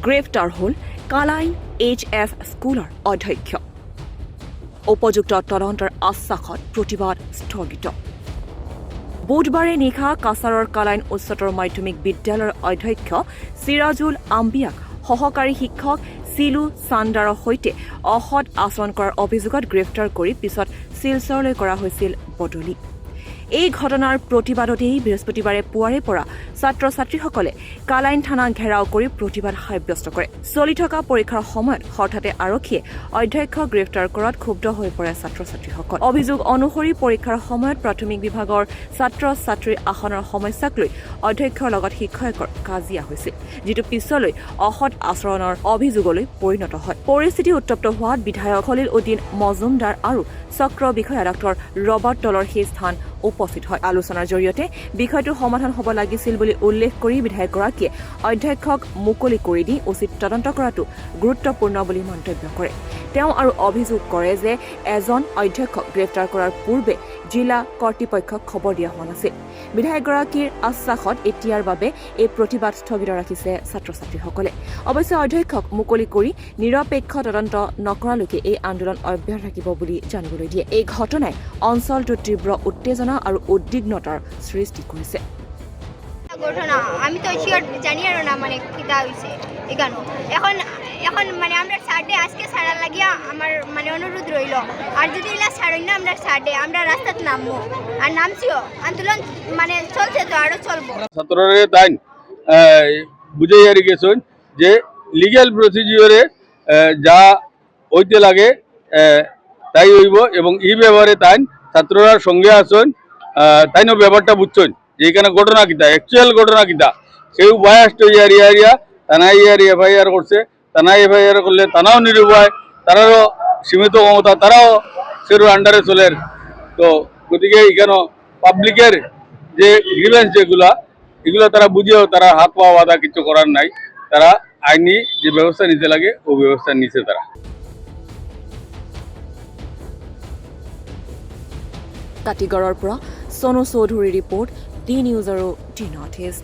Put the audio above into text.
গ্ৰেপ্তাৰ হ'ল কালাইন HF স্কুলৰ অধ্যক্ষ। উপযুক্ত তদন্তৰ আশ্বাসত প্ৰতিবাদ স্থগিত। বুধবাৰে নিশা কাছাৰৰ কালাইন উচ্চতৰ মাধ্যমিক বিদ্যালয়ৰ অধ্যক্ষ চিৰাজুল আম্বিয়াক সহকাৰী শিক্ষক চিলু চান্দাৰৰ সৈতে অসৎ আচৰণ কৰাৰ অভিযোগত গ্ৰেপ্তাৰ কৰি পিছত শিলচৰলৈ কৰা হৈছিল বদলি। এই ঘটনাৰ প্ৰতিবাদতেই বৃহস্পতিবাৰে পুৱাৰে পৰা ছাত্ৰ ছাত্ৰীসকলে কালাইন থানা ঘেৰাও কৰি প্ৰতিবাদ সাব্যস্ত কৰে। চলি থকা পৰীক্ষাৰ সময়ত হঠাতে আৰক্ষীয়ে অধ্যক্ষক গ্ৰেপ্তাৰ কৰাত ক্ষুব্ধ হৈ পৰে ছাত্ৰ ছাত্ৰীসকল। অভিযোগ অনুসৰি পৰীক্ষাৰ সময়ত প্ৰাথমিক বিভাগৰ ছাত্ৰ ছাত্ৰীৰ আসনৰ সমস্যাক লৈ অধ্যক্ষৰ লগত শিক্ষকৰ কাজিয়া হৈছিল, যিটো পিছলৈ অসৎ আচৰণৰ অভিযোগলৈ পৰিণত হয়। পৰিস্থিতি উত্তপ্ত হোৱাত বিধায়ক খলিল উদ্দিন মজুমদাৰ আৰু চক্ৰ বিষয়া ডাঃ ৰবাৰ্ট টলৰ সেই স্থান উপস্থিত হয়। আলোচনাৰ জৰিয়তে বিষয়টো সমাধান হ'ব লাগিছিল বুলি উল্লেখ কৰি বিধায়কগৰাকীয়ে অধ্যক্ষক মুকলি কৰি দি উচিত তদন্ত কৰাটো গুৰুত্বপূৰ্ণ বুলি মন্তব্য কৰে। তেওঁ আৰু অভিযোগ কৰে যে এজন অধ্যক্ষক গ্ৰেপ্তাৰ কৰাৰ পূৰ্বে জিলা কৰ্তৃপক্ষক খবৰ দিয়া হোৱা নাছিল। বিধায়কগৰাকীৰ আশ্বাসত এতিয়াৰ বাবে এই প্ৰতিবাদ স্থগিত ৰাখিছে ছাত্ৰ ছাত্ৰীসকলে। অৱশ্যে অধ্যক্ষক মুকলি কৰি নিৰপেক্ষ তদন্ত নকৰালৈকে এই আন্দোলন অব্যাহত থাকিব বুলি জানিবলৈ দিয়ে। এই ঘটনাই অঞ্চলটোত তীব্ৰ উত্তেজনা আৰু উদ্বিগ্নতাৰ সৃষ্টি কৰিছে। ঘটনা আমি তো শিওর জানি আর না মানে কিটা হইছে এখানে এখন মানে আমরা সাড়ে আজকে ছাড়ার লাগিয়া আমার মানে অনুরোধ রইল, আর যদি এলা ছাড়ই না আমরা সাড়ে আমরা রাস্তাত নামবো আর নামছিও আন্দোলন মানে চলছে তো আরো চলবো। ছাত্ররে তাই বুঝাই আর গেছেন যে লিগ্যাল প্রসিডিওরে যা হইতে লাগে তাই হইব এবং এই ব্যাপারে তাই ছাত্ররা সঙ্গে আসুন, তাইনো ব্যাপারটা বুঝছেন যে এখানে ঘটনা কিতা অ্যাকচুয়াল ঘটনা কিতা সেও বায়াস্ট ইয়ারিয়া থানায় এফআইআর করছে। থানায় এফআইআর করলে থানাও নিরুপায়, তারারও সীমিত ক্ষমতা, তারাও সেরু আন্ডারে চলের। তো গতিকে এখানে পাবলিকের যে গ্রিভেন্স এগুলো তারা বুঝেও তারা হাত পাওয়া বাধা কিছু করার নাই, তারা আইনি যে ব্যবস্থা নিতে লাগে ও ব্যবস্থা নিচ্ছে তারা। কাটিগড়ৰ পৰা সনু চৌধুৰীৰ ৰিপৰ্ট, ডি নিউজ আৰু ডি নৰ্থ ইষ্ট।